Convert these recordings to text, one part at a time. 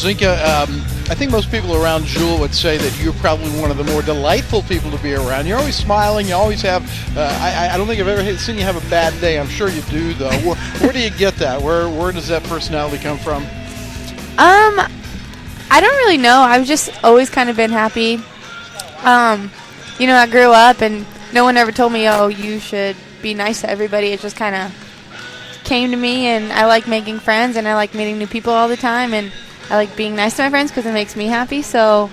Zinka, I think most people around Jewell would say that you're probably one of the more delightful people to be around. You're always smiling. You always have. I don't think I've ever seen you have a bad day. I'm sure you do, though. Where do you get that? Where does that personality come from? I don't really know. I've just always kind of been happy. I grew up and no one ever told me, oh, you should be nice to everybody. It just kind of came to me, and I like making friends, and I like meeting new people all the time, and I like being nice to my friends because it makes me happy. So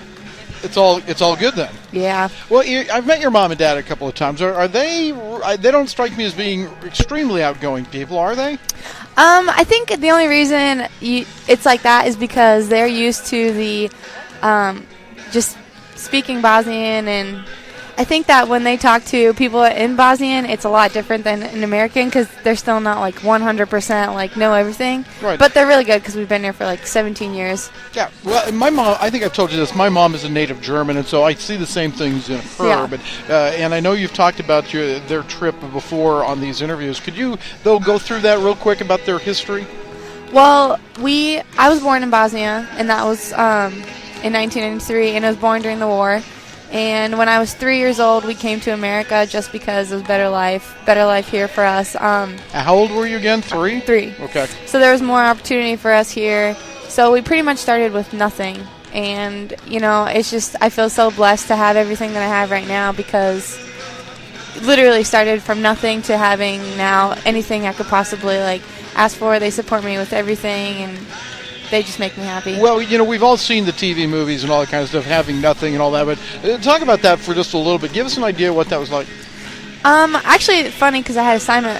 it's all good then. Yeah. Well, I've met your mom and dad a couple of times. Are they? They don't strike me as being extremely outgoing people, are they? I think the only reason it's like that is because they're used to the just speaking Bosnian, and I think that when they talk to people in Bosnian, it's a lot different than an American because they're still not like 100% like know everything. Right. But they're really good because we've been here for like 17 years. Yeah. Well, my mom, I think I've told you this, my mom is a native German, and so I see the same things in her. Yeah. But and I know you've talked about their trip before on these interviews. Could you, though, go through that real quick about their history? Well, I was born in Bosnia, and that was in 1993, and I was born during the war. And when I was 3 years old, we came to America just because it was better life here for us. How old were you again? 3? 3. Okay. So there was more opportunity for us here. So we pretty much started with nothing. And, it's just, I feel so blessed to have everything that I have right now because literally started from nothing to having now anything I could possibly, ask for. They support me with everything, and they just make me happy. Well, we've all seen the TV movies and all that kind of stuff, having nothing and all that, but talk about that for just a little bit. Give us an idea what that was like. Actually, it's funny because I had an assignment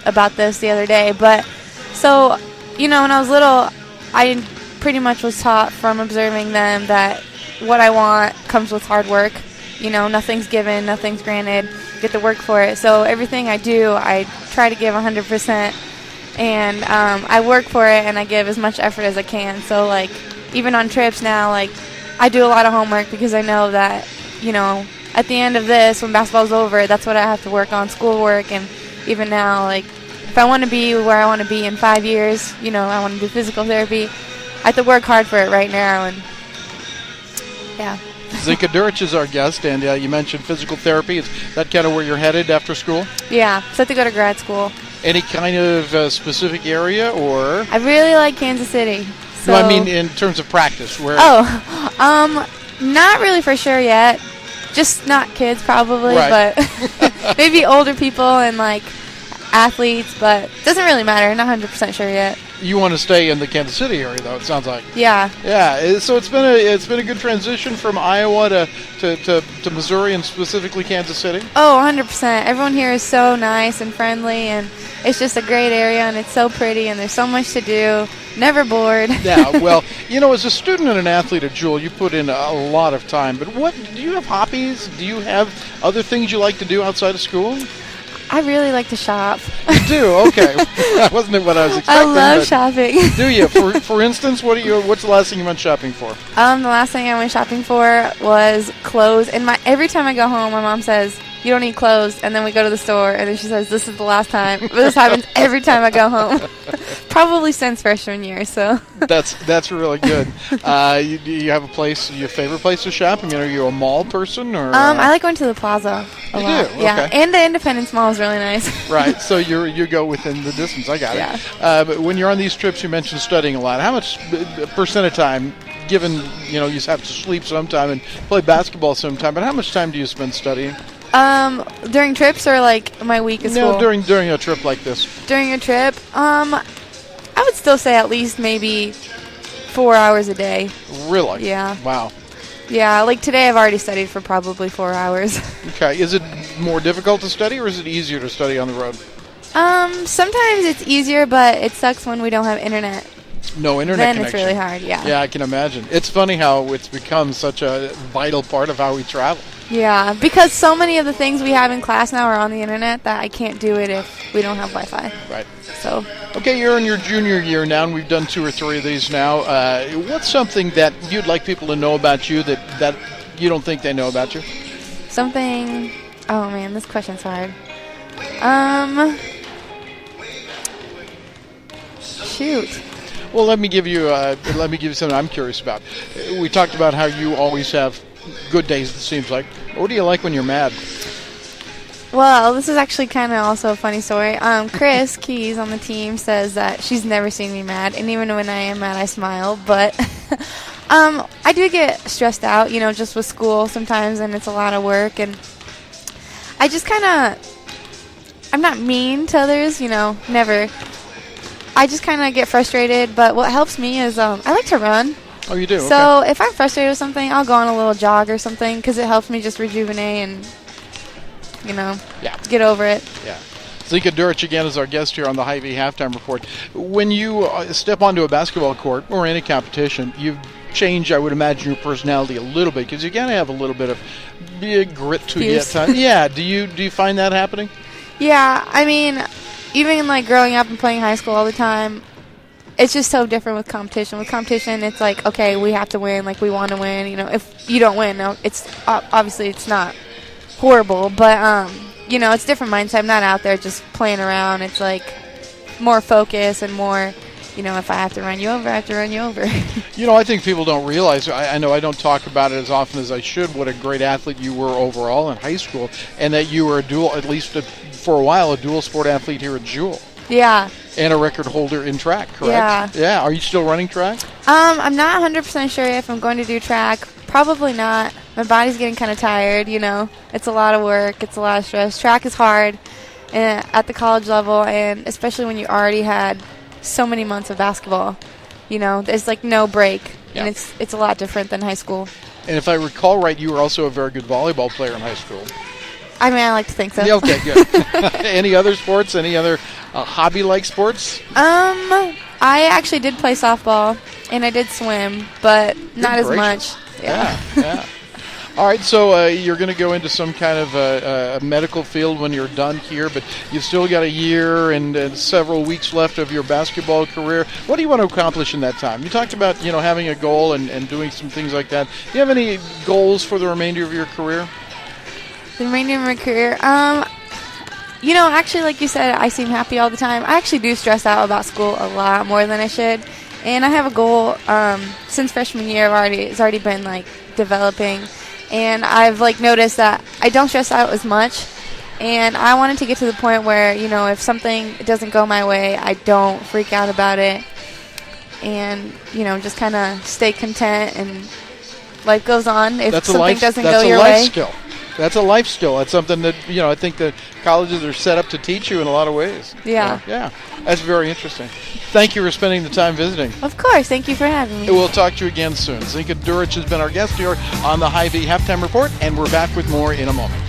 about this the other day, but so, when I was little, I pretty much was taught from observing them that what I want comes with hard work. Nothing's given, nothing's granted. You get to work for it. So everything I do, I try to give 100%. And I work for it, and I give as much effort as I can. So, even on trips now, I do a lot of homework because I know that, at the end of this, when basketball's over, that's what I have to work on, schoolwork. And even now, if I want to be where I want to be in 5 years, I want to do physical therapy, I have to work hard for it right now. And, yeah. Zinka Duric is our guest, and you mentioned physical therapy. Is that kind of where you're headed after school? Yeah, so I have to go to grad school. Any kind of specific area, or? I really like Kansas City. So. No, I mean in terms of practice. Where? Not really for sure yet. Just not kids probably, right. But maybe older people and athletes, but doesn't really matter. Not 100% sure yet. You want to stay in the Kansas City area, though, it sounds like. Yeah. Yeah, so it's been a good transition from Iowa to Missouri, and specifically Kansas City? Oh, 100%. Everyone here is so nice and friendly, and it's just a great area, and it's so pretty, and there's so much to do. Never bored. Yeah, well, as a student and an athlete at Jewell, you put in a lot of time, but do you have hobbies? Do you have other things you like to do outside of school? I really like to shop. You do? Okay. That wasn't what I was expecting. I love shopping. Do you? For instance, what's the last thing you went shopping for? The last thing I went shopping for was clothes. And every time I go home, my mom says, "You don't need clothes." And then we go to the store, and then she says, "This is the last time." But this happens every time I go home. Probably since freshman year. So that's really good. Do you have your favorite place to shop? I mean, are you a mall person or? I like going to the Plaza a lot. Do? Yeah, Okay. and the Independence Mall is really nice. Right. So you go within the distance. I got it. But when you're on these trips, you mentioned studying a lot. How much percent of time, given you have to sleep sometime and play basketball sometime, but how much time do you spend studying? During trips or my week at school? No, during a trip like this. During a trip, I would still say at least maybe 4 hours a day. Really? Yeah. Wow. Yeah, today I've already studied for probably 4 hours. Okay. Is it more difficult to study, or is it easier to study on the road? Sometimes it's easier, but it sucks when we don't have internet. No internet then connection. It's really hard, yeah. Yeah, I can imagine. It's funny how it's become such a vital part of how we travel. Yeah, because so many of the things we have in class now are on the internet that I can't do it if we don't have Wi-Fi. Right. So. Okay, you're in your junior year now, and we've done 2 or 3 of these now. What's something that you'd like people to know about you that you don't think they know about you? Something. Oh man, this question's hard. Shoot. Well, let me give you something I'm curious about. We talked about how you always have good days, it seems like. What do you like when you're mad? Well, this is actually kind of also a funny story. Chris Keys on the team says that she's never seen me mad, and even when I am mad, I smile. But I do get stressed out, just with school sometimes, and it's a lot of work. And I just I'm not mean to others, never. I just kind of get frustrated, but what helps me is I like to run. Oh, you do? So if I'm frustrated with something, I'll go on a little jog or something because it helps me just rejuvenate and, get over it. Yeah. Zinka Duric again is our guest here on the HyVee Halftime Report. When you step onto a basketball court or any competition, you've changed, I would imagine, your personality a little bit because you got to have a little bit of grit to you at times. Yeah. Do you find that happening? Yeah. I mean, even like growing up and playing high school all the time, it's just so different with competition. With competition, it's like, okay, we have to win. Like, we want to win. If you don't win, no, it's obviously it's not horrible, but it's different mindset. I'm not out there just playing around. It's like more focus and more, if I have to run you over, I have to run you over. I think people don't realize, I know I don't talk about it as often as I should, what a great athlete you were overall in high school, and that you were for a while, a dual sport athlete here at Jewell. Yeah. And a record holder in track, correct? Yeah. Are you still running track? I'm not 100% sure if I'm going to do track. Probably not. My body's getting kind of tired, It's a lot of work. It's a lot of stress. Track is hard at the college level, and especially when you already had so many months of basketball. There's like no break, and it's a lot different than high school. And if I recall right, you were also a very good volleyball player in high school. I mean, I like to think so. Yeah, okay, good. Any other sports? Any other hobby-like sports? I actually did play softball, and I did swim, but not as much. Yeah. All right, so you're going to go into some kind of a medical field when you're done here, but you've still got a year and several weeks left of your basketball career. What do you want to accomplish in that time? You talked about, having a goal and doing some things like that. Do you have any goals for the remainder of your career? The remainder of my career? Actually, like you said, I seem happy all the time. I actually do stress out about school a lot more than I should. And I have a goal since freshman year. It's already been, developing. And I've, noticed that I don't stress out as much. And I wanted to get to the point where, if something doesn't go my way, I don't freak out about it. And, just kind of stay content and life goes on if something doesn't go your way. That's a life skill. That's a life skill. That's something that, I think that colleges are set up to teach you in a lot of ways. Yeah. Yeah. That's very interesting. Thank you for spending the time visiting. Of course. Thank you for having me. We'll talk to you again soon. Zinka Duric has been our guest here on the HyVee Halftime Report, and we're back with more in a moment.